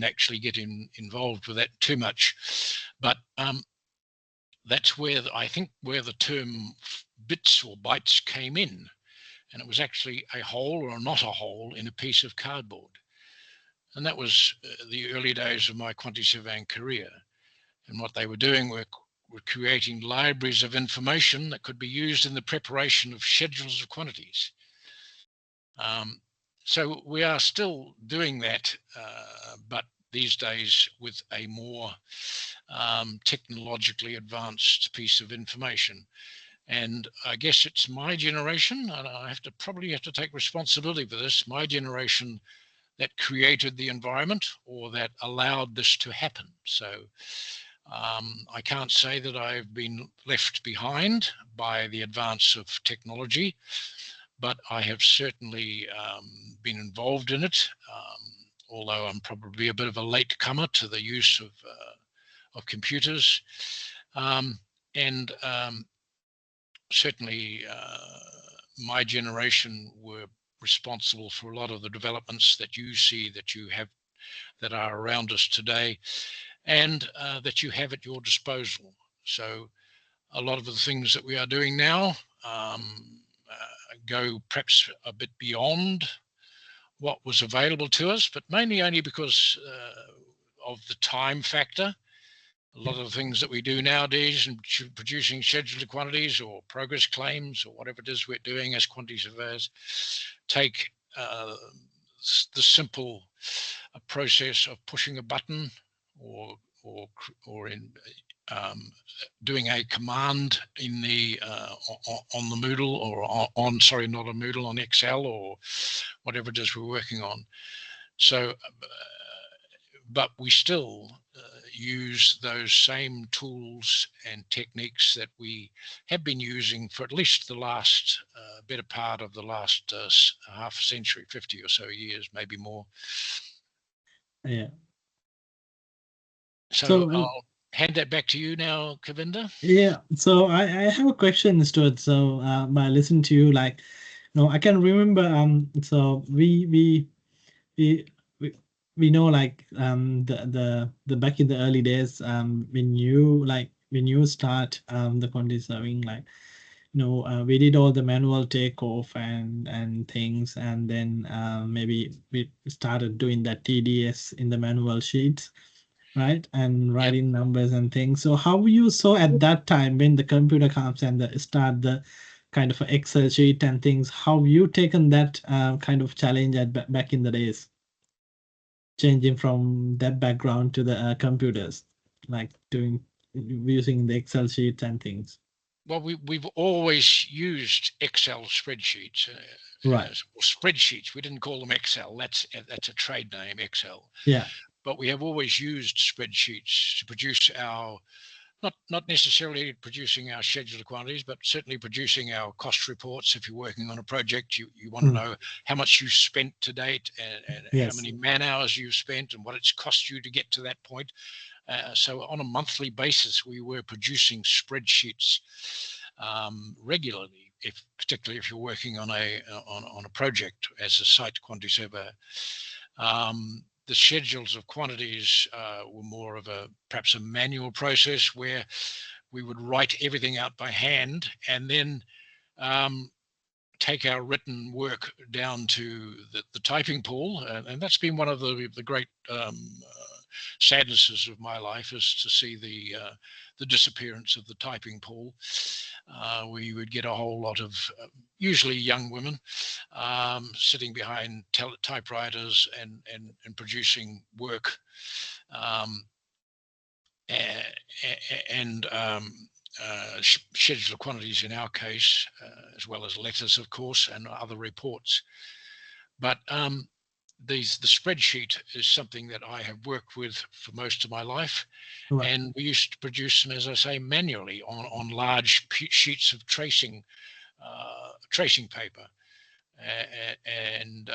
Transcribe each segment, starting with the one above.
didn't actually get involved with that too much. But that's where I think where the term bits or bytes came in. And it was actually a hole or not a hole in a piece of cardboard. And that was the early days of my quantity-surveying career. And what they were doing were creating libraries of information that could be used in the preparation of schedules of quantities. So we are still doing that, but these days with a more technologically advanced piece of information. And I guess it's my generation, and I probably have to take responsibility for this, my generation that created the environment or that allowed this to happen. So I can't say that I've been left behind by the advance of technology, but I have certainly been involved in it, although I'm probably a bit of a late comer to the use of computers. Certainly my generation were responsible for a lot of the developments that you see, that you have, that are around us today, and that you have at your disposal. So a lot of the things that we are doing now go perhaps a bit beyond what was available to us, but mainly only because of the time factor. A lot of the things that we do nowadays in producing scheduled quantities or progress claims or whatever it is we're doing as quantity surveyors take the simple process of pushing a button or in doing a command in the on the Moodle or on not a Moodle, on Excel or whatever it is we're working on. So but we still use those same tools and techniques that we have been using for at least the last better part of the last half a century, 50 or so years, maybe more. Yeah. So I'll hand that back to you now, Kavinda. Yeah. So I have a question, Stuart. So by listening to you, like, I can remember. So we know, like, the back in the early days, when you start the quantity surveying, like, we did all the manual takeoff and things, and then maybe we started doing that TDS in the manual sheets, right, and writing numbers and things. So how you saw at that time when the computer comes and start the kind of Excel sheet and things, how you taken that kind of challenge back in the days, changing from that background to the computers, like using the Excel sheets and things? Well, we've always used Excel spreadsheets, Right. or spreadsheets. We didn't call them Excel. That's a trade name, Excel. Yeah. But we have always used spreadsheets to produce our, not necessarily producing our scheduled quantities, but certainly producing our cost reports. If you're working on a project, you want to know how much you spent to date and Yes. how many man hours you've spent and what it's cost you to get to that point. So on a monthly basis, we were producing spreadsheets regularly, particularly if you're working on a project as a site quantity surveyor. The schedules of quantities were more of perhaps a manual process where we would write everything out by hand and then take our written work down to the typing pool. And that's been one of the great sadnesses of my life, is to see the disappearance of the typing pool. We would get a whole lot of usually young women sitting behind typewriters and producing work, scheduled quantities in our case, as well as letters, of course, and other reports. But the spreadsheet is something that I have worked with for most of my life. Right. And we used to produce them, as I say, manually on large sheets of tracing paper, and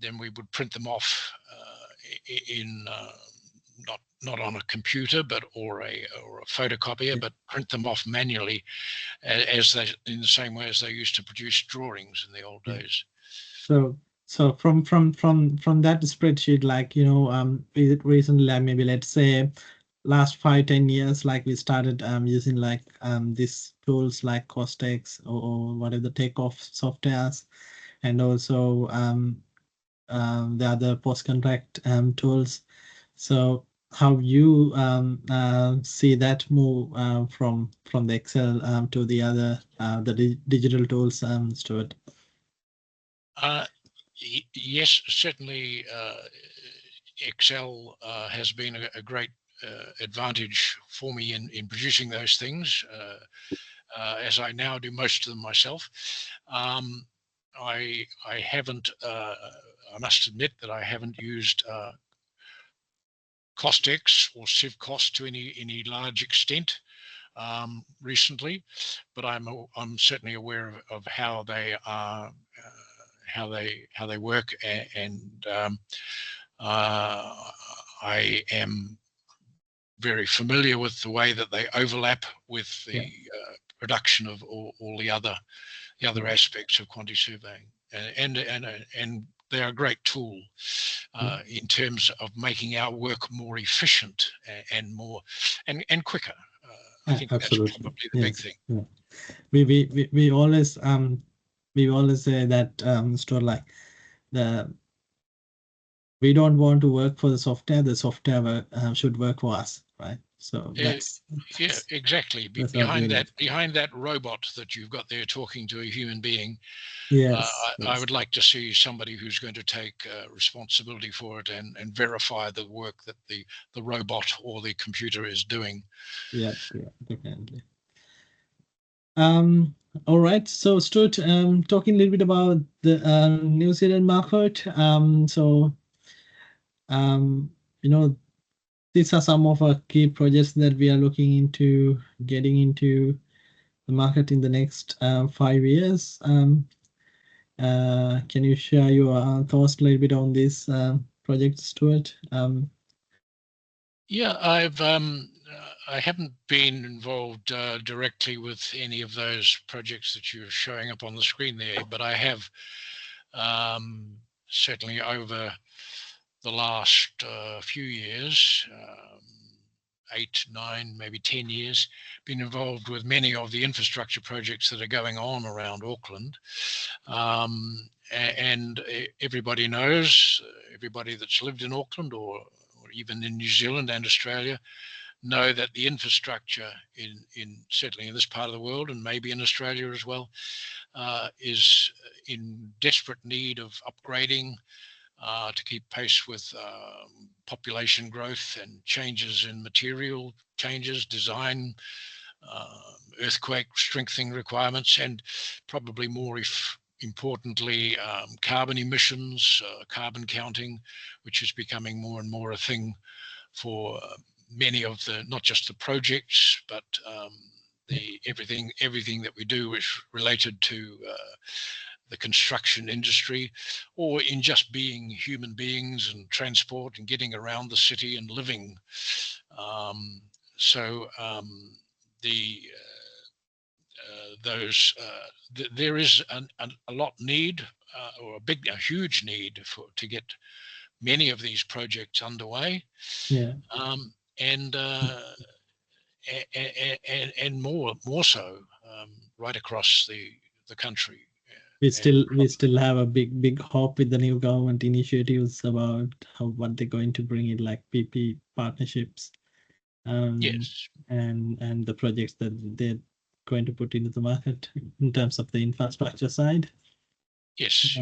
then we would print them off in not on a computer, or a photocopier, but print them off manually, in the same way as they used to produce drawings in the old days. So So from that spreadsheet, like, recently, like maybe let's say last 5-10 years, like we started using like these tools like CostX or whatever the takeoff softwares, and also the other post contract tools. So how you see that move from the Excel to the other the digital tools, Stuart? Yes, certainly Excel has been a great advantage for me in producing those things, as I now do most of them myself. I haven't, I must admit that I haven't used CostX or CivCost to any large extent recently, but I'm certainly aware of how they are, how they work, and I am very familiar with the way that they overlap with Yeah. the production of all the other aspects of quantity surveying, and they're a great tool in terms of making our work more efficient and more and quicker. I think that's Absolutely. probably the big Yes. thing. Yeah. We always say that Stuart, like the we don't want to work for the software should work for us, right? So Uh, yeah, exactly. that's what we do. Behind that robot that you've got there talking to a human being, Yes, I yes, would like to see somebody who's going to take responsibility for it and verify the work that the robot or the computer is doing. yeah, yeah, definitely. Um, all right. So, Stuart, talking a little bit about the New Zealand market. Um, you know, these are some of our key projects that we are looking into getting into the market in the next 5 years. Can you share your thoughts a little bit on these projects, Stuart? Yeah, I haven't been involved directly with any of those projects that you're showing up on the screen there, but I have certainly over the last few years, 8, 9, maybe 10 years, been involved with many of the infrastructure projects that are going on around Auckland. And everybody knows, everybody that's lived in Auckland or even in New Zealand and Australia know that the infrastructure in certainly in this part of the world and maybe in Australia as well is in desperate need of upgrading to keep pace with population growth and changes in material changes, design, earthquake strengthening requirements, and probably more importantly, carbon emissions, carbon counting, which is becoming more and more a thing for many of the, not just the projects, but the everything that we do is related to the construction industry, or in just being human beings and transport and getting around the city and living. Um, so the those there is a lot need or a huge need for to get many of these projects underway, Yeah. um, and and more so right across the country. And We still have a big hope with the new government initiatives about how what they're going to bring in, like PP partnerships, um, yes, and the projects that they're going to put into the market in terms of the infrastructure side. Um, yes,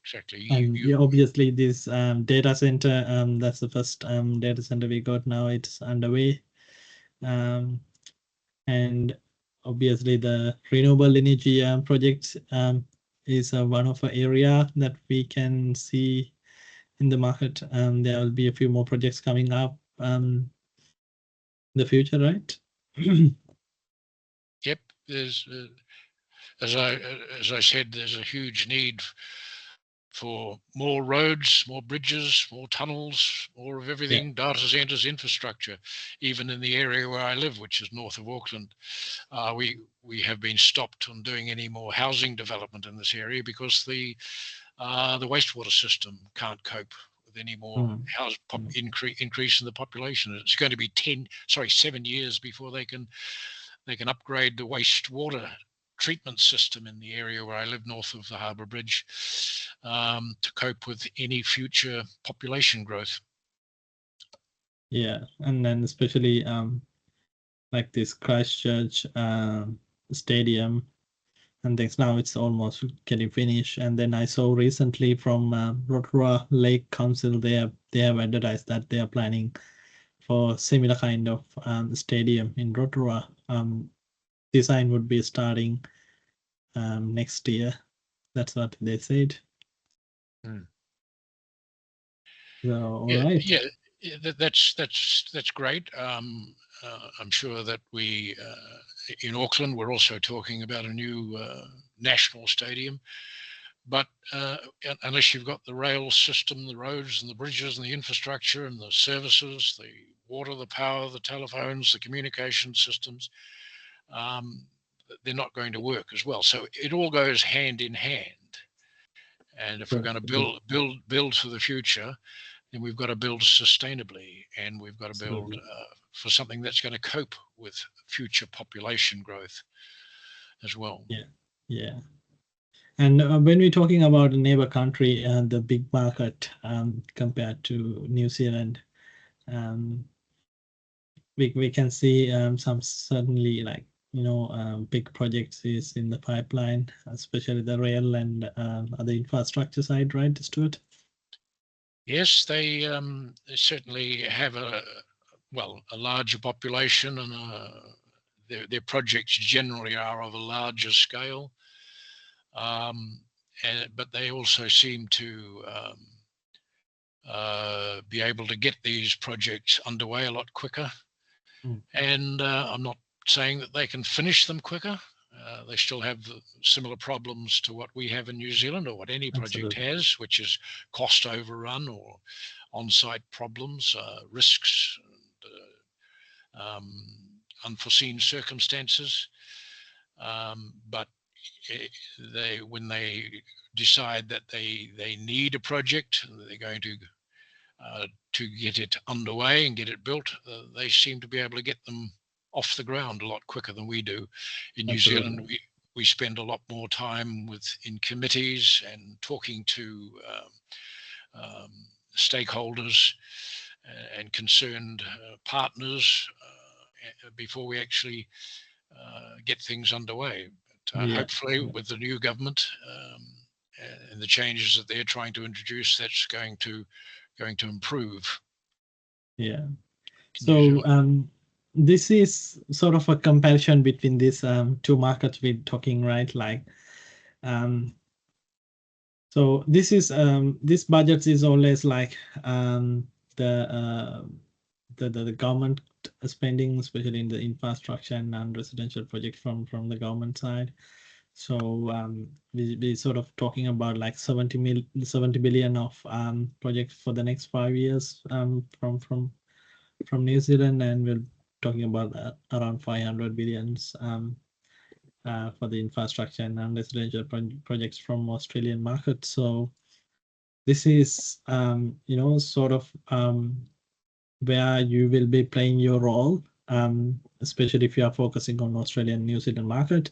exactly. and yeah, obviously this data center, that's the first data center we got now. It's underway. Um, and obviously the renewable energy project is one of the area that we can see in the market. There will be a few more projects coming up in the future, right? Yep, there's as I said, there's a huge need for more roads, more bridges, more tunnels, more of Yeah, everything, data centers, infrastructure. Even in the area where I live, which is north of Auckland, we have been stopped on doing any more housing development in this area because the wastewater system can't cope with any more increase in the population. It's going to be 7 years before they can upgrade the wastewater treatment system in the area where I live, north of the Harbour Bridge, to cope with any future population growth. Yeah, and then especially like this Christchurch stadium and things. Now it's almost getting finished. And then I saw recently from Rotorua Lake Council, they have advertised that they are planning for similar kind of stadium in Rotorua. Design would be starting next year. That's what they said. So, all right. Yeah, that's great. I'm sure that we in Auckland we're also talking about a new national stadium, but unless you've got the rail system, the roads and the bridges and the infrastructure and the services, the water, the power, the telephones, the communication systems, they're not going to work as well. So it all goes hand in hand. And if we're going to build for the future, then we've got to build sustainably, and we've got to build for something that's going to cope with future population growth as well. Yeah. And when we're talking about a neighbor country and the big market compared to New Zealand, we can see some certainly like big projects is in the pipeline, especially the rail and other infrastructure side, right, Stuart? Yes, they certainly have a larger population, and their projects generally are of a larger scale. But they also seem to be able to get these projects underway a lot quicker. And I'm not saying that they can finish them quicker. They still have similar problems to what we have in New Zealand, or what any project has, which is cost overrun or on-site problems, risks, unforeseen circumstances. But when they decide that they need a project, they're going to get it underway and get it built, they seem to be able to get them off the ground a lot quicker than we do. In New Zealand, we spend a lot more time in committees and talking to stakeholders and concerned partners before we actually get things underway. But hopefully with the new government and the changes that they're trying to introduce, that's going to improve. Yeah. So this is sort of a comparison between these two markets we're talking, right? Like, so this is this budget is always like the government spending, especially in the infrastructure and non-residential project from the government side. So we sort of talking about like 70 billion of projects for the next 5 years from New Zealand, and we're talking about around 500 billions for the infrastructure and non-residential projects from Australian market. So this is sort of where you will be playing your role, especially if you are focusing on Australian and New Zealand market.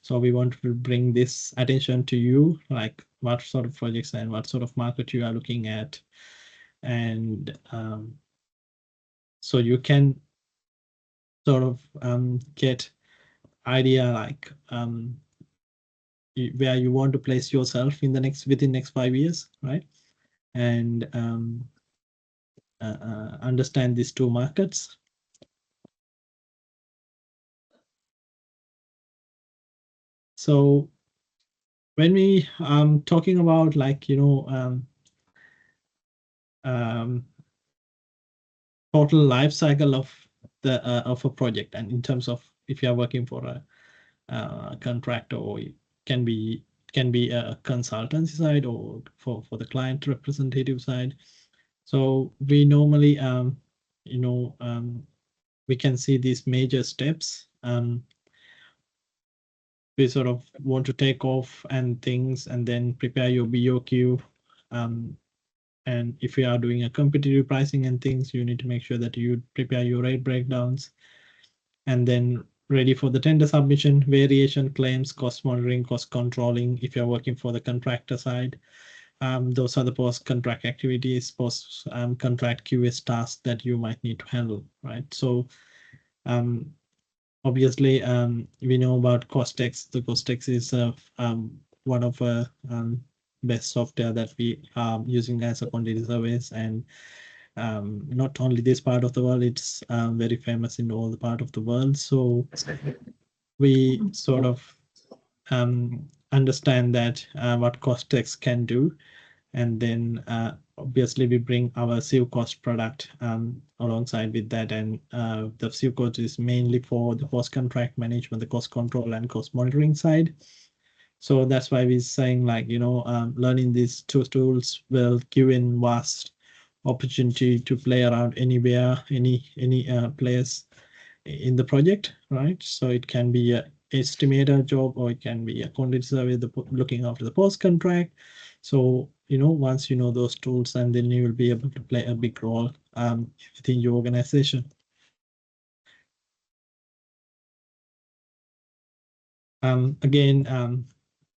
So we want to bring this attention to you, like what sort of projects and what sort of market you are looking at. And so you can sort of get idea like where you want to place yourself in the within next 5 years, right? And understand these two markets. So when we talking about like total life cycle of a project, and in terms of if you are working for a contractor, or it can be a consultancy side, or for the client representative side. So we normally we can see these major steps we sort of want to take off and things, and then prepare your BOQ. And if you are doing a competitive pricing and things, you need to make sure that you prepare your rate breakdowns, and then ready for the tender submission, variation claims, cost monitoring, cost controlling. If you're working for the contractor side, those are the post-contract activities, post-contract QS tasks that you might need to handle, right? So obviously, we know about CostX. The CostX is one of best software that we are using as a quantity surveys, and not only this part of the world, it's very famous in all the part of the world. So we sort of understand that what CostX can do, and then obviously we bring our CivCost product alongside with that, and the CivCost is mainly for the post-contract management, the cost control and cost monitoring side. So that's why we're saying, like, learning these two tools will give in vast opportunity to play around anywhere, any place in the project, right? So it can be a estimator job, or it can be a quantity survey, looking after the post contract. So once you know those tools, and then you will be able to play a big role within your organization. Again,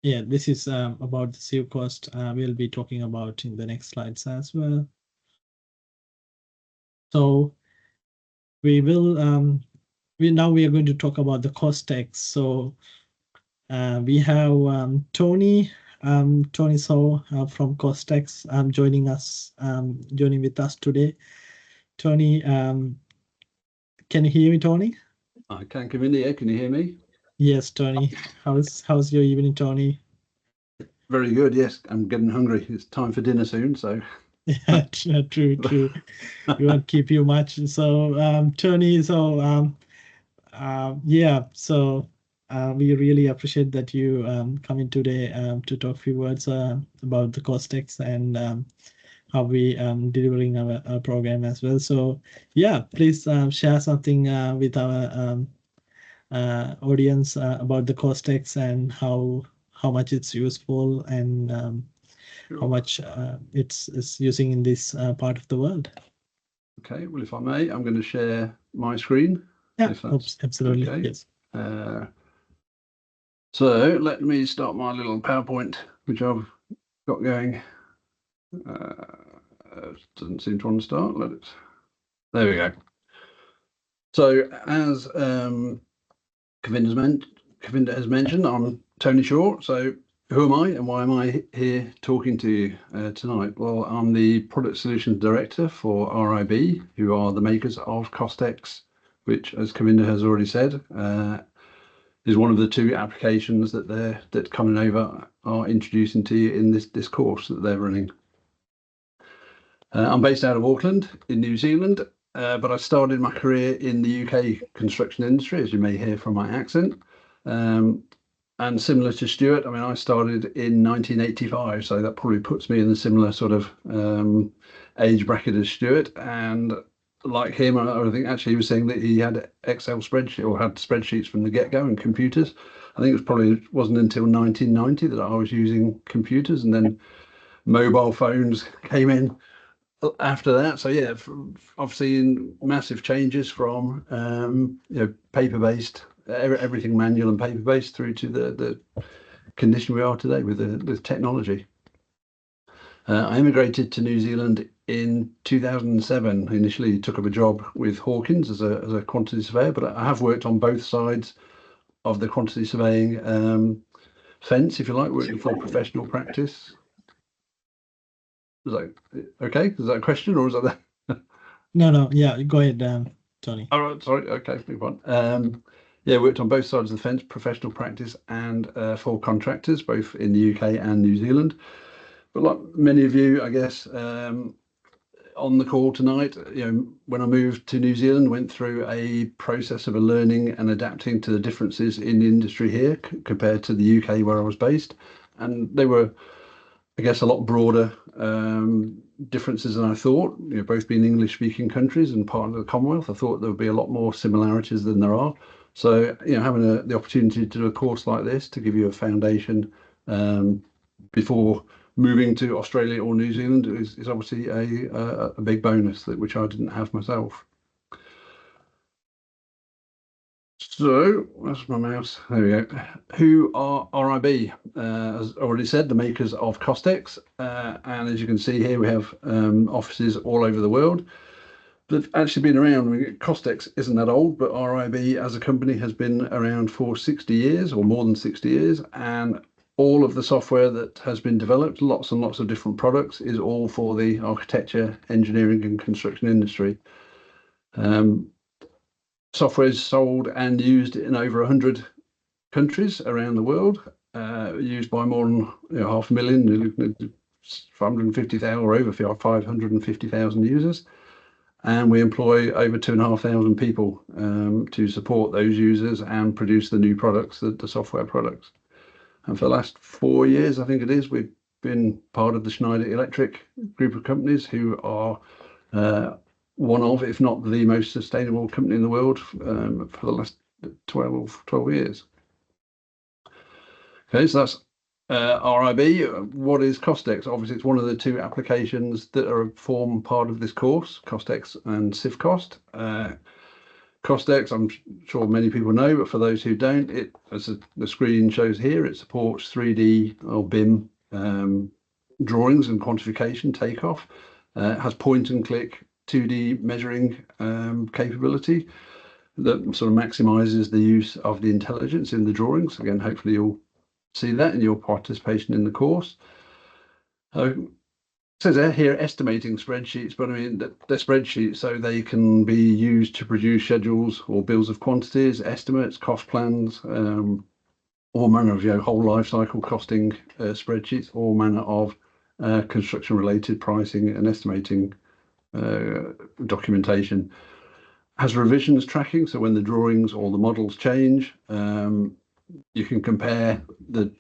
yeah, this is about the CivCost. We'll be talking about in the next slides as well. So we will now we are going to talk about the CostX. So we have Tony So from CostX joining with us today. Tony, can you hear me, Tony? I can come in here. Can you hear me? Yes, Tony. How's your evening, Tony? Very good. Yes, I'm getting hungry. It's time for dinner soon. So yeah, true. We won't keep you much. So Tony, so yeah, so we really appreciate that you come in today to talk a few words about the CostX and how we delivering our program as well. So yeah, please share something with our audience about the CostX and how much it's useful, and how much it's using in this part of the world. Okay, well, if I may, I'm going to share my screen. Yeah, absolutely. Okay. Yes. So let me start my little PowerPoint, which I've got going. Doesn't seem to want to start. There we go. So as Kavinder has mentioned, I'm Tony Shaw. So who am I, and why am I here talking to you tonight? Well, I'm the Product Solutions Director for RIB, who are the makers of CostX, which, as Kavinder has already said, is one of the two applications that ConInnova are introducing to you in this course that they're running. I'm based out of Auckland in New Zealand, but I started my career in the UK construction industry, as you may hear from my accent. And similar to Stuart, I mean, I started in 1985, so that probably puts me in a similar sort of age bracket as Stuart. And like him, I think actually he was saying that he had Excel spreadsheet, or had spreadsheets from the get-go, and computers. I think wasn't until 1990 that I was using computers, and then mobile phones came in after that. So yeah, I've seen massive changes from paper-based, everything manual and paper-based, through to the condition we are today with the technology. I immigrated to New Zealand in 2007. I initially took up a job with Hawkins as a quantity surveyor, but I have worked on both sides of the quantity surveying fence, if you like, working for professional practice. Is that okay? Is that a question, or is that No, yeah, go ahead, Tony. All right, sorry. Okay, move on. Yeah, worked on both sides of the fence, professional practice and for contractors, both in the UK and New Zealand. But like many of you, I guess, on the call tonight, when I moved to New Zealand, went through a process of learning and adapting to the differences in the industry here compared to the UK where I was based, and they were I guess, a lot broader differences than I thought. Both being English-speaking countries and part of the Commonwealth, I thought there would be a lot more similarities than there are. So, having the opportunity to do a course like this to give you a foundation before moving to Australia or New Zealand is obviously a big bonus, which I didn't have myself. So, where's my mouse? There we go. Who are RIB? As already said, the makers of CostX. And as you can see here, we have offices all over the world. They've actually been around. I mean, CostX isn't that old, but RIB as a company has been around for 60 years or more than 60 years. And all of the software that has been developed, lots and lots of different products, is all for the architecture, engineering and construction industry. Software is sold and used in over 100 countries around the world, used by more than 500,000, 550,000 or over 550,000 users. And we employ over 2,500 people to support those users and produce the new products, the software products. And for the last 4 years, I think it is, we've been part of the Schneider Electric group of companies, who are one of, if not the most sustainable company in the world for the last 12 years. Okay, so that's RIB. What is CostX? Obviously, it's one of the two applications that form part of this course, CostX and CivCost. CostX, I'm sure many people know, but for those who don't, as the screen shows here, it supports 3D or BIM drawings and quantification takeoff. It has point and click 2D measuring capability that sort of maximizes the use of the intelligence in the drawings. Again, hopefully you'll see that in your participation in the course. It says here estimating spreadsheets, but I mean they're spreadsheets, so they can be used to produce schedules or bills of quantities, estimates, cost plans, all manner of whole life cycle costing spreadsheets, all manner of construction related pricing and estimating documentation. Has revisions tracking, so when the drawings or the models change, you can compare the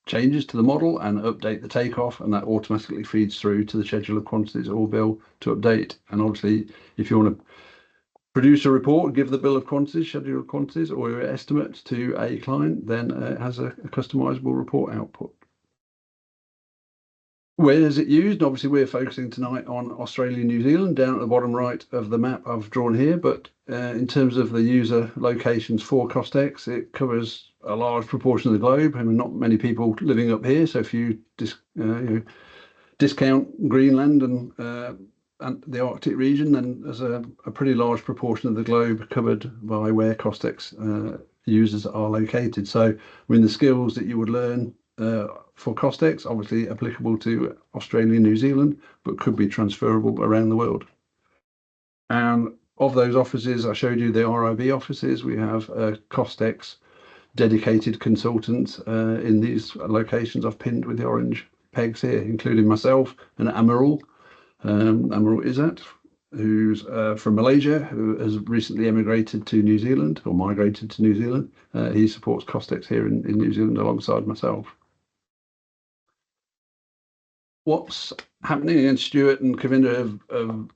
changes to the model and update the takeoff, and that automatically feeds through to the schedule of quantities or bill to update. And obviously, if you want to produce a report, give the bill of quantities, schedule of quantities, or your estimate to a client, then it has a customizable report output. Where is it used? Obviously, we're focusing tonight on Australia and New Zealand, down at the bottom right of the map I've drawn here. But in terms of the user locations for CostX, it covers a large proportion of the globe. I mean, not many people living up here. So if you discount Greenland and the Arctic region, then there's a pretty large proportion of the globe covered by where CostX users are located. So, I mean, the skills that you would learn for CostX, obviously applicable to Australia and New Zealand, but could be transferable around the world. And of those offices, I showed you the RIB offices. We have CostX dedicated consultants in these locations I've pinned with the orange pegs here, including myself and Amarul Izzat, who's from Malaysia, who has recently emigrated to New Zealand or migrated to New Zealand. He supports CostX here in New Zealand alongside myself. What's happening, and Stuart and Kavinda have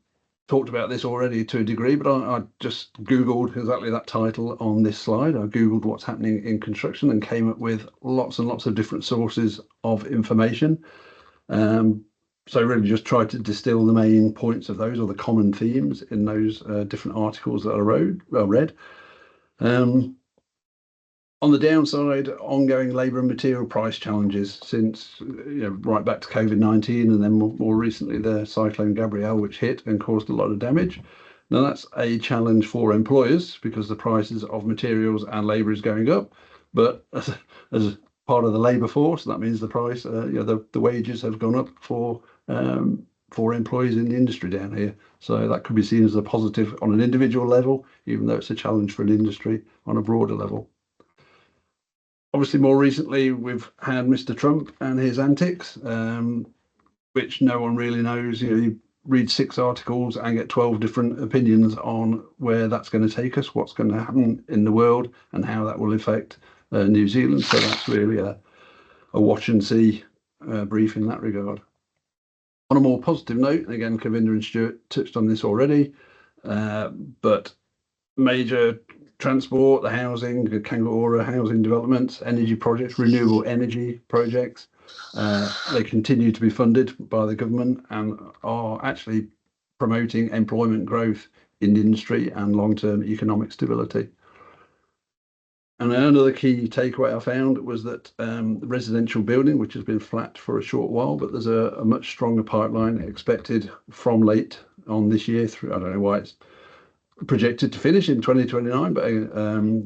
talked about this already to a degree, but I just Googled exactly that title on this slide. I Googled what's happening in construction and came up with lots and lots of different sources of information. So really just tried to distill the main points of those, or the common themes in those different articles that I read. On the downside, ongoing labour and material price challenges since right back to COVID-19, and then more recently the Cyclone Gabrielle, which hit and caused a lot of damage. Now that's a challenge for employers because the prices of materials and labour is going up, but as part of the labour force, that means the price, the wages have gone up for employees in the industry down here. So that could be seen as a positive on an individual level, even though it's a challenge for an industry on a broader level. Obviously, more recently, we've had Mr. Trump and his antics, which no one really knows. You read 6 articles and get 12 different opinions on where that's going to take us, what's going to happen in the world, and how that will affect New Zealand. So that's really a watch and see brief in that regard. On a more positive note, again, Kavinder and Stuart touched on this already, but major transport, the housing, the Kangaroo housing developments, energy projects, renewable energy projects, they continue to be funded by the government and are actually promoting employment growth in the industry and long-term economic stability. And another key takeaway I found was that the residential building, which has been flat for a short while, but there's a much stronger pipeline expected from late on this year through, I don't know why it's projected to finish in 2029, but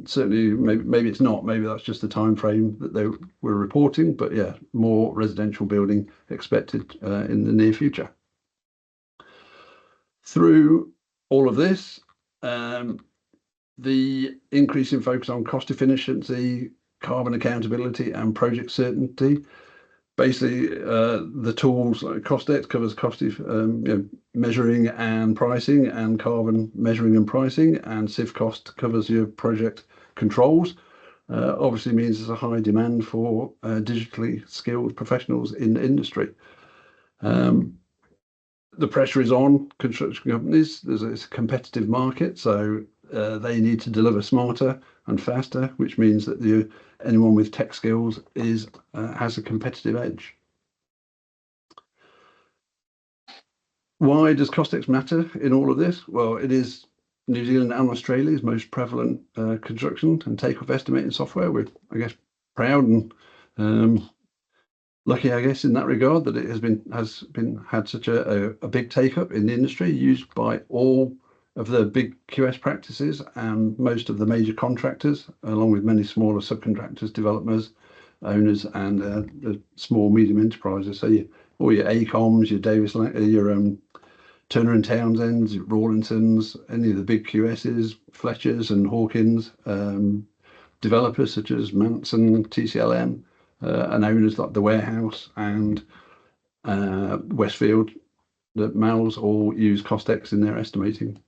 certainly maybe it's not. Maybe that's just the time frame that they were reporting. But yeah, more residential building expected in the near future. Through all of this, the increase in focus on cost efficiency, carbon accountability, and project certainty. Basically, the tools like CostX covers cost measuring and pricing, and carbon measuring and pricing, and CivCost covers your project controls. Obviously means there's a high demand for digitally skilled professionals in the industry. The pressure is on construction companies. It's a competitive market, so they need to deliver smarter and faster, which means that anyone with tech skills has a competitive edge. Why does CostX matter in all of this? Well, it is New Zealand and Australia's most prevalent construction and takeoff estimating software. We're, I guess, proud and lucky, I guess, in that regard, that it has had such a big take up in the industry, used by all of the big QS practices and most of the major contractors, along with many smaller subcontractors, developers, owners, and the small medium enterprises. So all your ACOMs, your Davis, your Turner and Townsends, Rawlinsons, any of the big QSs, Fletchers and Hawkins, developers such as Manson, TCLM, and owners like the Warehouse and Westfield, the Malls, all use CostX in their estimating.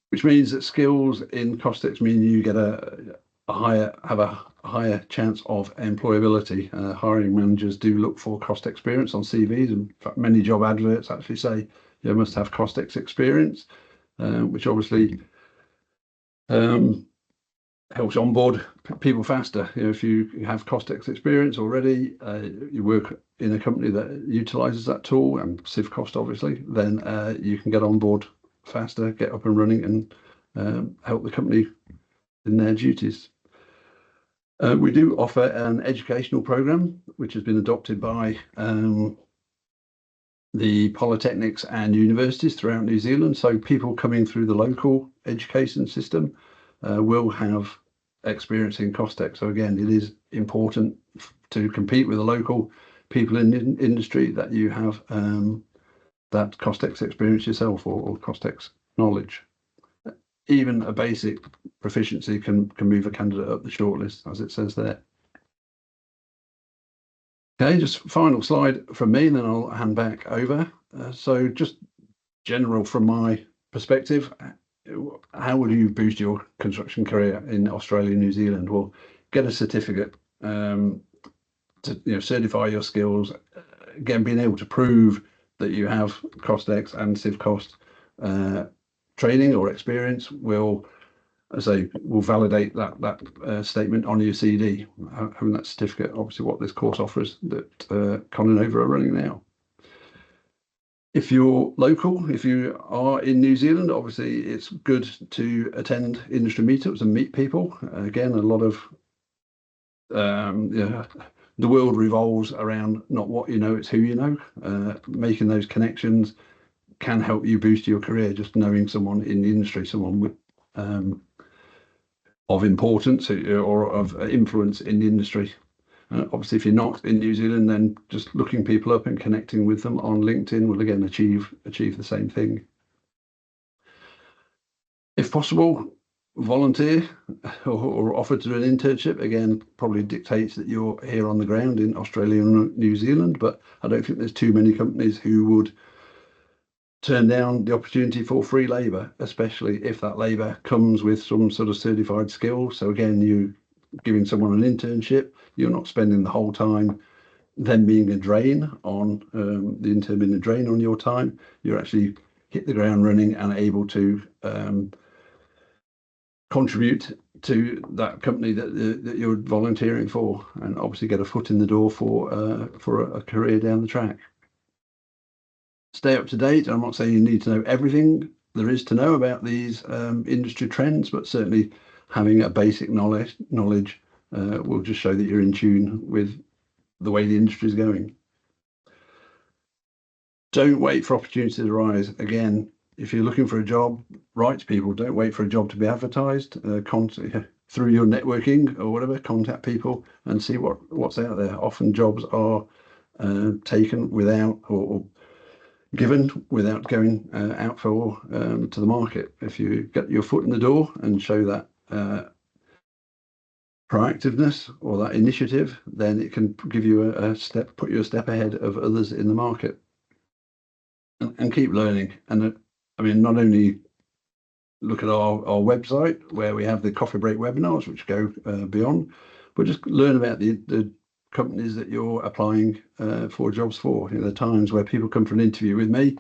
Which means that skills in CostX mean you get a higher chance of employability. Hiring managers do look for cost experience on CVs, and in fact, many job adverts actually say you must have CostX experience, which obviously helps onboard people faster. If you have CostX experience already, you work in a company that utilizes that tool, and CivCost obviously, then you can get on board faster, get up and running, and help the company in their duties. We do offer an educational program which has been adopted by the polytechnics and universities throughout New Zealand. So people coming through the local education system will have experience in CostX. So again, it is important to compete with the local people in the industry that you have that CostX experience yourself, or CostX knowledge. Even a basic proficiency can move a candidate up the shortlist, as it says there. Okay, just final slide from me, and then I'll hand back over. So just general from my perspective, how would you boost your construction career in Australia and New Zealand? Well, get a certificate to certify your skills. Again, being able to prove that you have CostX and CivCost training or experience will validate that statement on your CD. Having that certificate, obviously, what this course offers that ConInnova are running now. If you're local, if you are in New Zealand, obviously it's good to attend industry meetups and meet people. Again, a lot of the world revolves around not what you know, it's who you know. Making those connections can help you boost your career, just knowing someone in the industry, someone with of importance or of influence in the industry. Obviously, if you're not in New Zealand, then just looking people up and connecting with them on LinkedIn will again achieve the same thing. If possible, volunteer or offer to do an internship. Again, probably dictates that you're here on the ground in Australia and New Zealand, but I don't think there's too many companies who would turn down the opportunity for free labour, especially if that labour comes with some sort of certified skills. So again, you giving someone an internship, you're not spending the whole time them being a drain on the interim being a drain on your time. You're actually hit the ground running and able to contribute to that company that you're volunteering for, and obviously get a foot in the door for a career down the track. Stay up to date. I'm not saying you need to know everything there is to know about these industry trends, but certainly having a basic knowledge will just show that you're in tune with the way the industry is going. Don't wait for opportunities to arise. Again, if you're looking for a job, write to people. Don't wait for a job to be advertised. Through your networking or whatever, contact people and see what's out there. Often jobs are taken without or given without going out for to the market. If you get your foot in the door and show that proactiveness or that initiative, then it can give you put you a step ahead of others in the market. And keep learning. And I mean, not only look at our website where we have the coffee break webinars, which go beyond, but just learn about the companies that you're applying for jobs for. You know, the times where people come for an interview with me,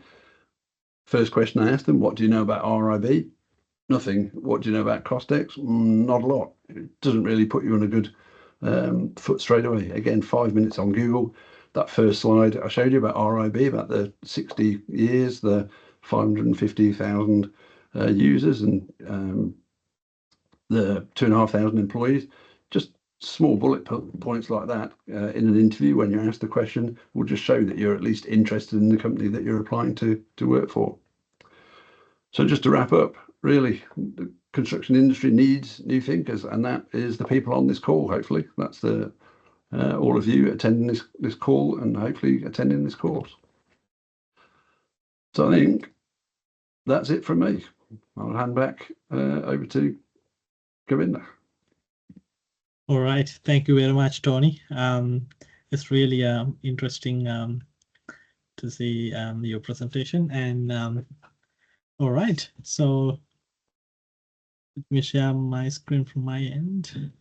first question I ask them, what do you know about RIB? Nothing. What do you know about CostX? Not a lot. It doesn't really put you on a good foot straight away. Again, 5 minutes on Google. That first slide I showed you about RIB, about the 60 years, the 550,000 users, and the 2,500 employees. Just small bullet points like that in an interview when you're asked the question will just show that you're at least interested in the company that you're applying to work for. So just to wrap up, really, the construction industry needs new thinkers, and that is the people on this call. Hopefully, that's the all of you attending this call and hopefully attending this course. So I think that's it from me. I'll hand back over to Govinda. All right, thank you very much, Tony. It's really interesting to see your presentation. And all right, so let me share my screen from my end.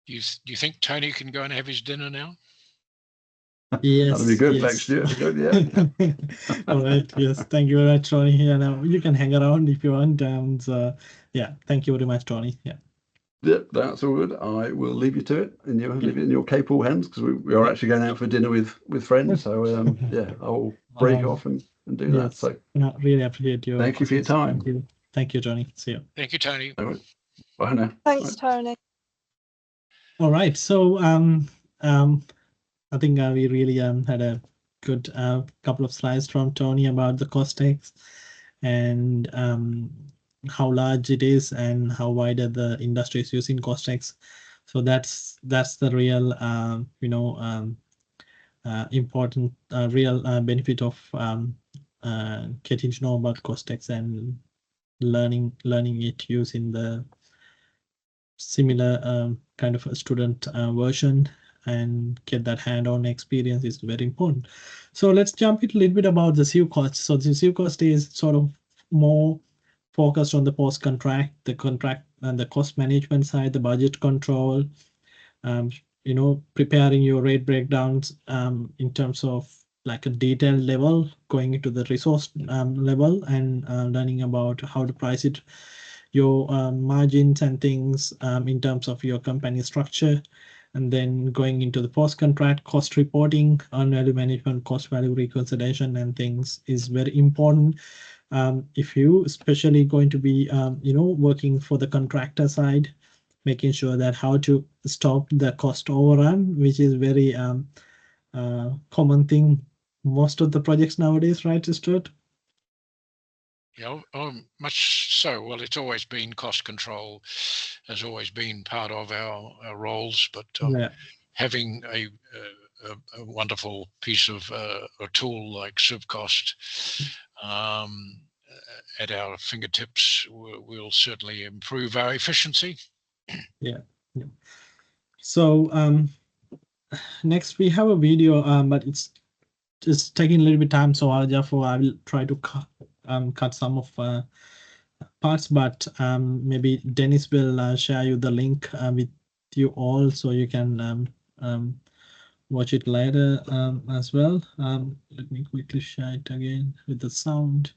Do you think Tony can go and have his dinner now? Yes, that'll be good. yes. Thanks, Stuart. Yeah. All right. Yes. Thank you very much, Tony. Yeah. Now you can hang around if you want. And yeah, thank you very much, Tony. Yeah. Yep, that's all good. I will leave you to it, and you leave it in your capable hands, because we are actually going out for dinner with friends. So yeah, I'll break off and do that. So no, really appreciate your. Thank you for your time. Thank you, Tony. See you. Thank you, Tony. Bye now. Thanks, Tony. All right. So I think we really had a good couple of slides from Tony about the CostX and how large it is and how wide the industry is using CostX. So that's the real important real benefit of getting to know about CostX and learning it using the similar kind of a student version, and get that hand-on experience is very important. So let's jump into a little bit about the CivCost. So the CivCost is sort of more focused on the post-contract, the contract and the cost management side, the budget control, preparing your rate breakdowns in terms of like a detailed level, going into the resource level, and learning about how to price it, your margins and things in terms of your company structure. And then going into the post-contract cost reporting, on value management, cost value reconciliation and things is very important. If you especially going to be, working for the contractor side, making sure that how to stop the cost overrun, which is very common thing, most of the projects nowadays, right, Stuart? Yeah, much so. Well, it's always been cost control, has always been part of our roles, but having a wonderful piece of a tool like CivCost at our fingertips will certainly improve our efficiency. Yeah. So next we have a video, but it's just taking a little bit of time, so I will try to cut some of parts, but maybe Dennis will share you the link with you all, so you can watch it later as well. Let me quickly share it again with the sound.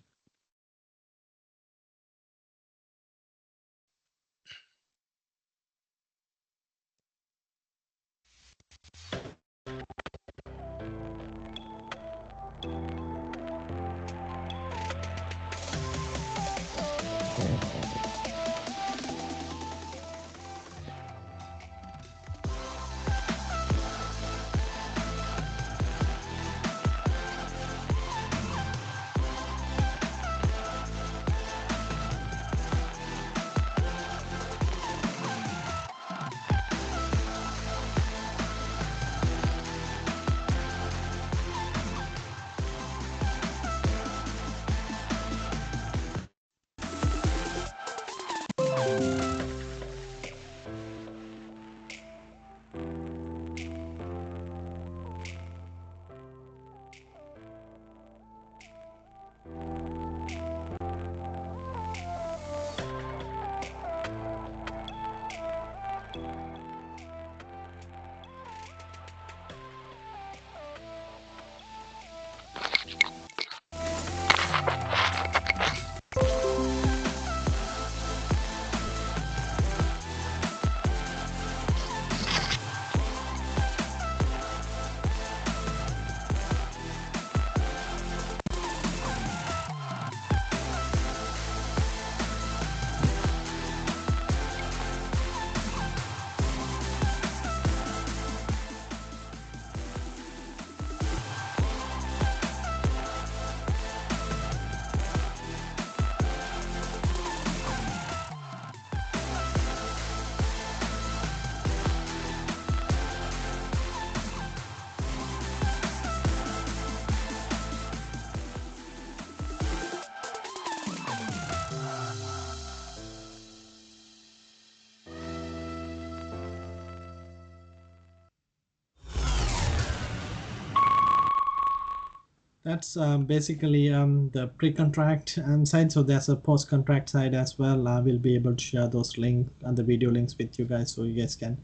That's basically the pre-contract side. So there's a post-contract side as well. I will be able to share those links and the video links with you guys, so you guys can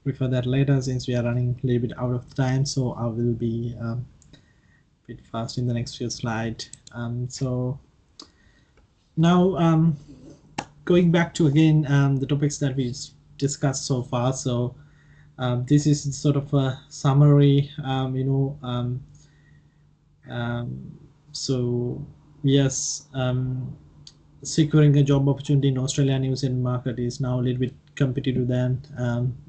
refer that later, since we are running a little bit out of time. So I will be a bit fast in the next few slides. So now going back to again the topics that we discussed so far. So this is sort of a summary, so yes, securing a job opportunity in Australia and New Zealand market is now a little bit competitive than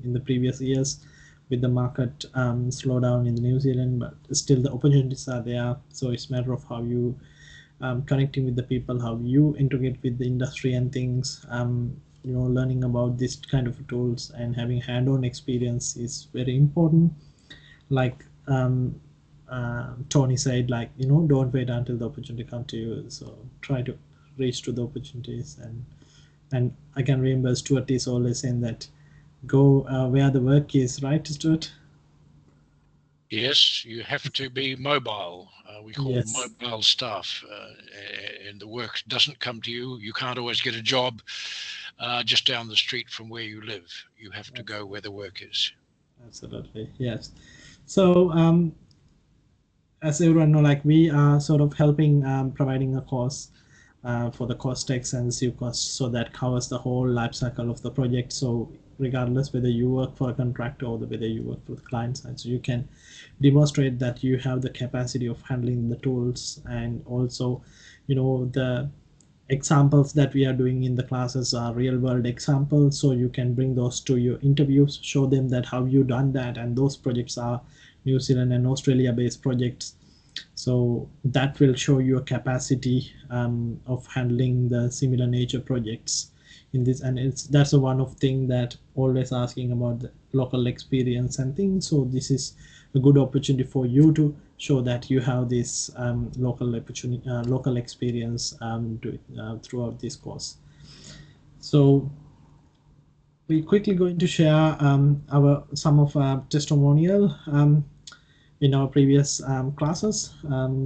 in the previous years, with the market slowdown in the New Zealand, but still the opportunities are there. So it's a matter of how you connecting with the people, how you integrate with the industry and things. Learning about this kind of tools and having hand-on experience is very important. Like Tony said, like, don't wait until the opportunity come to you. So try to reach to the opportunities, and I can remember Stuart is always saying that go where the work is, right, Stuart? Yes, you have to be mobile. We call them Yes. mobile staff, and the work doesn't come to you. You can't always get a job just down the street from where you live. You have to go where the work is. Absolutely, yes. So as everyone know, like, we are sort of helping providing a course for the CostX and CivCost, so that covers the whole life cycle of the project. So regardless whether you work for a contractor or whether you work for the client side, so you can demonstrate that you have the capacity of handling the tools. And also, the examples that we are doing in the classes are real world examples, so you can bring those to your interviews, show them that how you done that, and those projects are New Zealand and Australia based projects. So that will show your capacity of handling the similar nature projects in this. And that's a one of thing that always asking about the local experience and things. So this is a good opportunity for you to show that you have this local opportunity, local experience throughout this course. So we quickly going to share some of our testimonial in our previous classes.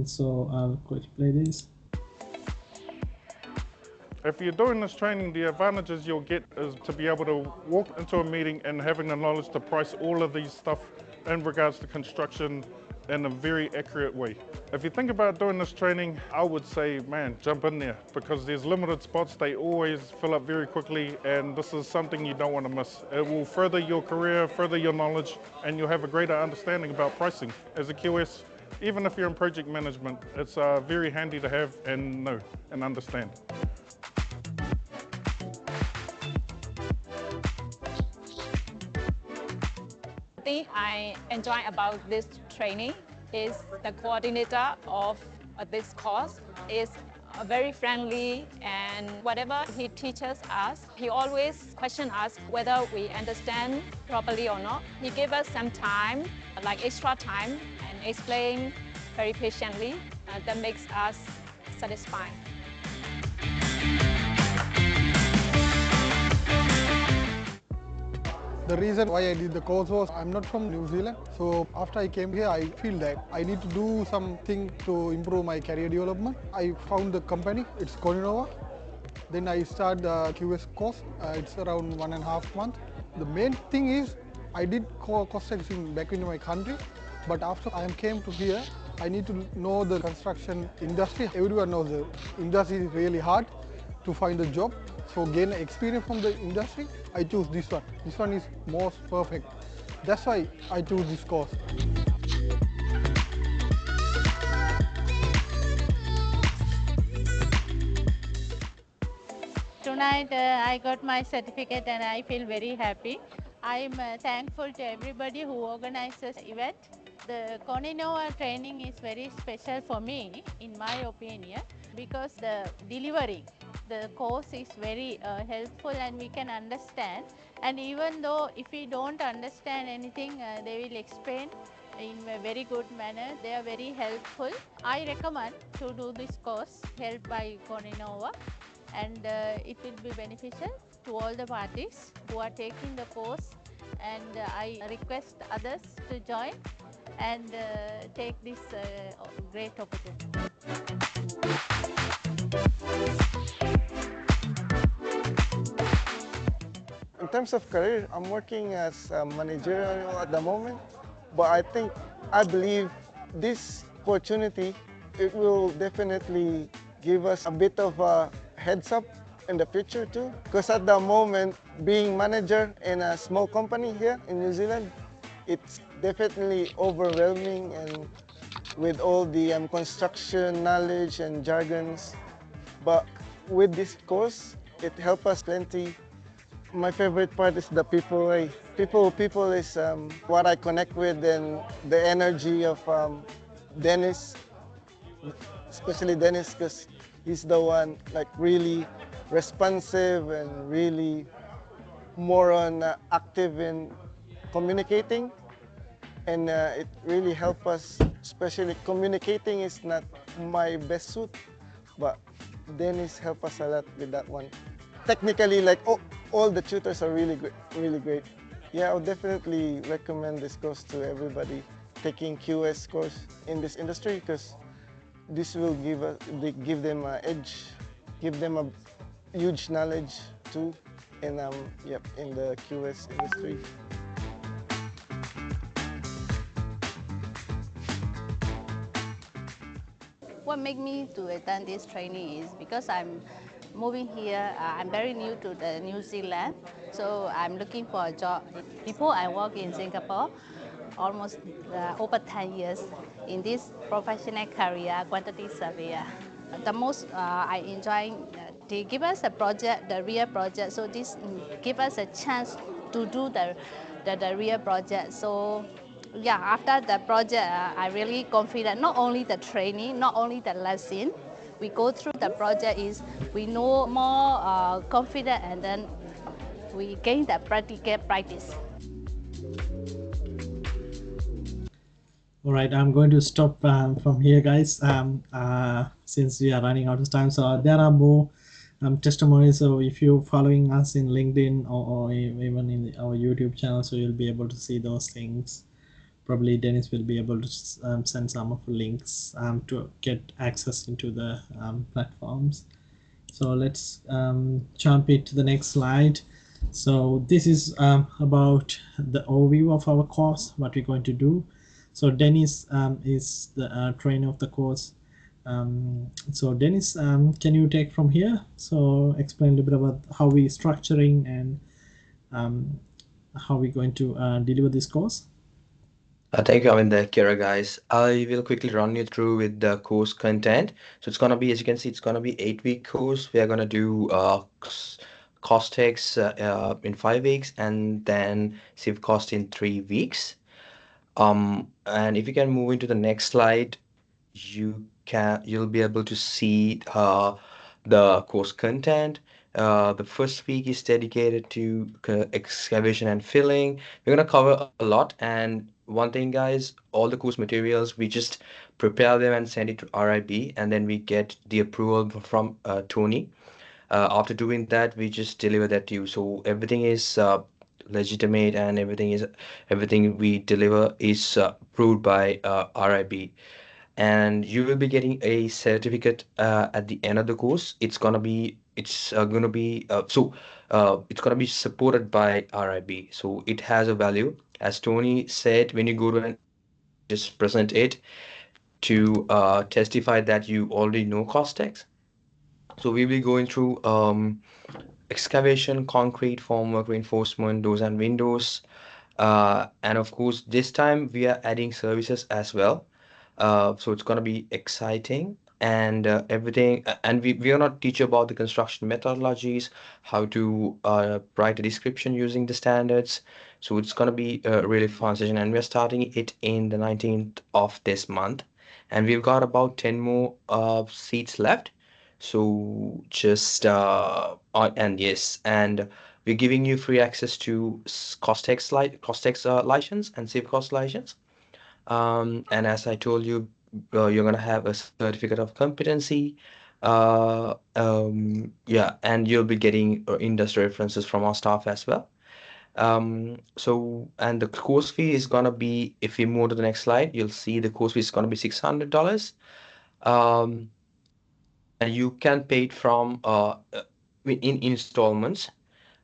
So I'll quickly play this. If you're doing this training, the advantages you'll get is to be able to walk into a meeting and having the knowledge to price all of these stuff in regards to construction in a very accurate way. If you think about doing this training, I would say, man, jump in there because there's limited spots. They always fill up very quickly, and this is something you don't want to miss. It will further your career, further your knowledge, and you'll have a greater understanding about pricing. As a QS, even if you're in project management, it's very handy to have and know and understand. The thing I enjoy about this training is the coordinator of this course is very friendly, and whatever he teaches us, he always questions us whether we understand properly or not. He gave us some time, like extra time, and explain very patiently. That makes us satisfied. The reason why I did the course was I'm not from New Zealand. So after I came here, I feel that I need to do something to improve my career development. I found the company, it's ConInnova. Then I started the QS course. It's around 1.5 months. The main thing is I did CostX back in my country, but after I came to here, I need to know the construction industry. Everyone knows the industry is really hard to find a job. So gain experience from the industry, I choose this one. This one is most perfect. That's why I choose this course. Tonight I got my certificate and I feel very happy. I'm thankful to everybody who organizes the event. The ConInnova training is very special for me, in my opinion, because the delivery, the course is very helpful and we can understand. And even though if we don't understand anything, they will explain in a very good manner. They are very helpful. I recommend to do this course helped by ConInnova, and it will be beneficial to all the parties who are taking the course, and I request others to join and take this great opportunity. In terms of career, I'm working as a managerial at the moment, but I believe this opportunity, it will definitely give us a bit of a heads up in the future too. Because at the moment, being manager in a small company here in New Zealand, it's definitely overwhelming, and with all the construction knowledge and jargons. But with this course, it helps us plenty. My favorite part is the people. People is what I connect with, and the energy of Dennis, especially Dennis, because he's the one like really responsive and really more on active in communicating, and it really helps us. Especially communicating is not my best suit, but Dennis helped us a lot with that one. Technically, like all the tutors are really great. Yeah, I would definitely recommend this course to everybody taking QS course in this industry, because this will give them an edge, give them a huge knowledge too, in in the QS industry. What made me to attend this training is because I'm moving here. I'm very new to the New Zealand, so I'm looking for a job. Before I work in Singapore, almost over 10 years in this professional career, quantity surveyor. The most I enjoy, they give us a project, the real project, so this give us a chance to do the real project. So yeah, after the project, I really confident, not only the training, not only the lesson, we go through the project is we know more confident, and then we gain the practical practice. All right, I'm going to stop from here, guys, since we are running out of time. So there are more testimonies. So if you're following us in LinkedIn or even in our YouTube channel, so you'll be able to see those things. Probably Dennis will be able to send some of the links to get access into the platforms. So let's jump into the next slide. So this is about the overview of our course, what we're going to do. So Dennis is the trainer of the course. So Dennis, can you take from here? So explain a little bit about how we're structuring and how we're going to deliver this course. Thank you, Avinda. Kira, guys. I will quickly run you through with the course content. So it's gonna be, as you can see, it's gonna be 8-week course. We are gonna do CostX in 5 weeks, and then CivCost in 3 weeks. And if you can move into the next slide, you'll be able to see the course content. The first week is dedicated to excavation and filling. We're gonna cover a lot. And one thing, guys, all the course materials, we just prepare them and send it to RIB, and then we get the approval from Tony. After doing that, we just deliver that to you. So everything is legitimate, and everything we deliver is approved by RIB. And you will be getting a certificate at the end of the course. It's gonna be supported by RIB, so it has a value. As Tony said, when you go to an interview, you just present it to testify that you already know CostX. So we'll be going through excavation, concrete, formwork, reinforcement, doors and windows, and of course, this time we are adding services as well. So it's gonna be exciting, and everything. And we are not teach about the construction methodologies, how to write a description using the standards. So it's gonna be a really fun session, and we're starting it in the 19th of this month, and we've got about 10 more seats left. So just and yes, and we're giving you free access to CostX license and CivCost license. And as I told you, you're gonna have a certificate of competency. Yeah, and you'll be getting industry references from our staff as well. And the course fee is gonna be, if we move to the next slide, you'll see the course fee is gonna be $600. And you can pay it from in installments.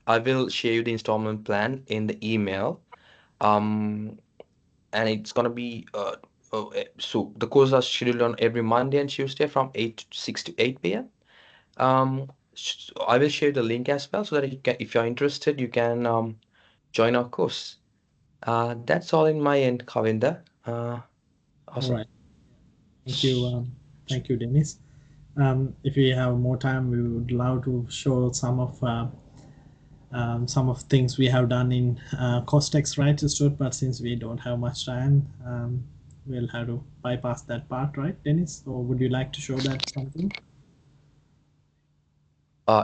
I will share you the installment plan in the email. And it's gonna be so the courses are scheduled on every Monday and Tuesday from 6 to 8 p.m. I will share the link as well, so that you can, if you're interested, you can join our course. That's all in my end, Kavinda. Awesome. All right. Thank you, Dennis. If we have more time, we would love to show some of things we have done in CostX, right, Stuart? But since we don't have much time, we'll have to bypass that part, right, Dennis? Or would you like to show that something?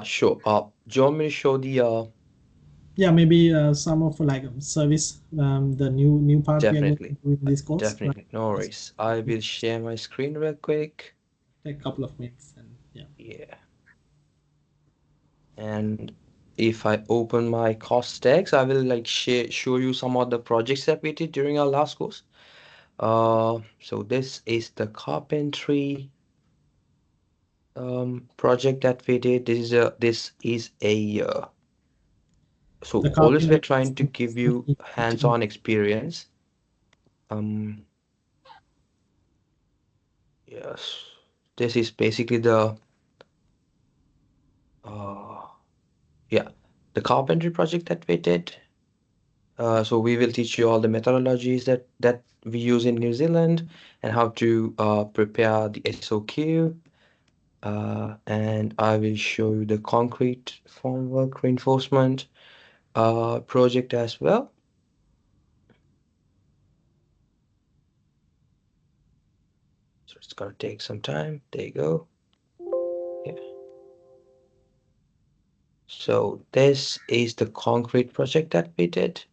Sure. Do you want me to show the yeah, maybe some of like service, the new part definitely we are doing this course. Definitely, right? no worries. I will share my screen real quick. Take a couple of minutes, and yeah. And if I open my CostX, I will like show you some of the projects that we did during our last course. So this is the carpentry project that we did. This is a so always we're trying to give you hands-on experience. Yes, this is basically the yeah, the carpentry project that we did. So we will teach you all the methodologies that we use in New Zealand, and how to prepare the SOQ. And I will show you the concrete formwork reinforcement project as well. So it's gonna take some time. There you go. Yeah. So this is the concrete project that we did.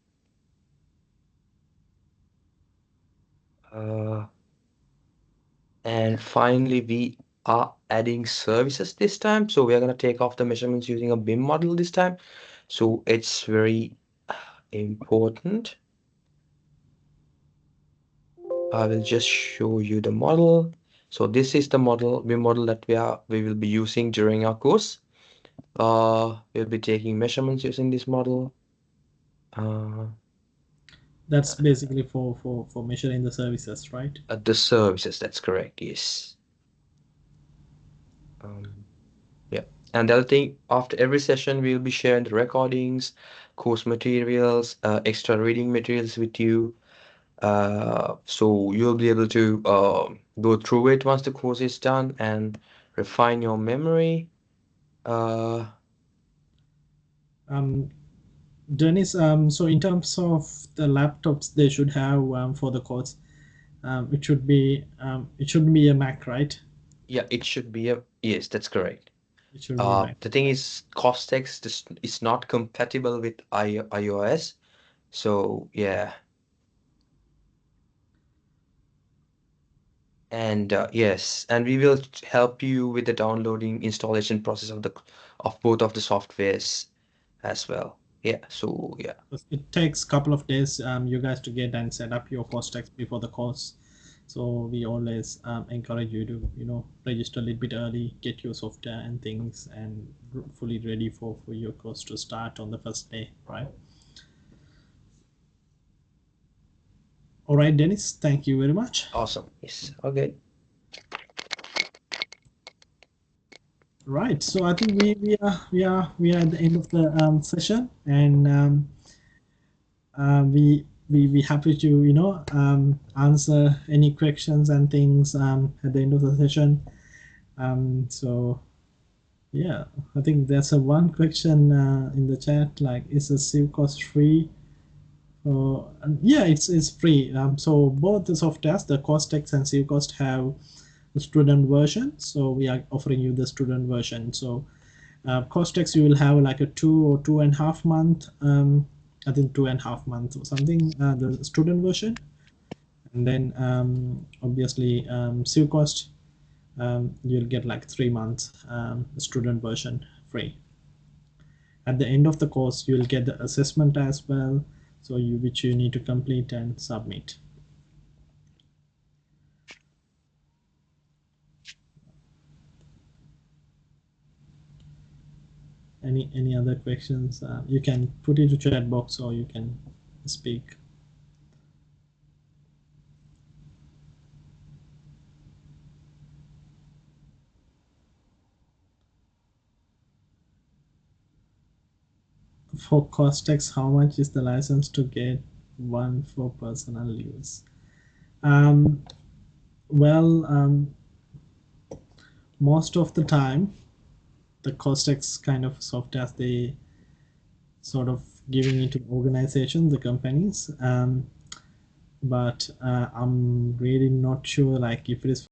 And finally, we are adding services this time. So we are going to take off the measurements using a BIM model this time. So it's very important. I will just show you the model. So this is the model that we will be using during our course. We'll be taking measurements using this model. That's basically for measuring the services, right? The services, that's correct, yes. Yeah. And the other thing, after every session, we'll be sharing the recordings, course materials, extra reading materials with you. So you'll be able to go through it once the course is done and refine your memory. Dennis, so in terms of the laptops they should have for the course, it shouldn't be a Mac, right? Yeah, it should be yes, that's correct. It should be a Mac. The thing is, CostX is not compatible with iOS, so yeah. And yes, and we will help you with the downloading installation process of both of the softwares as well. Yeah, so yeah. It takes a couple of days you guys to get and set up your CostX before the course. So we always encourage you to register a little bit early, get your software and things, and fully ready for your course to start on the first day, right? All right, Dennis, thank you very much. Awesome. Yes. Okay. Right. So I think we are at the end of the session, and we happy to answer any questions and things at the end of the session. So yeah, I think there's a one question in the chat, like, is the CivCost free? Yeah, it's free. So both the softwares, the CostX and CivCost, have the student version. So we are offering you the student version. So CostX, you will have like a 2 or 2.5 month, I think 2.5 months or something, the student version. And then obviously CivCost, you'll get like 3 months student version free. At the end of the course, you'll get the assessment as well, so which you need to complete and submit. Any other questions? You can put it to chat box or you can speak. For CostX, how much is the license to get one for personal use? Well, most of the time, the CostX kind of software, they sort of giving it to organizations, the companies. But I'm really not sure, like, if it is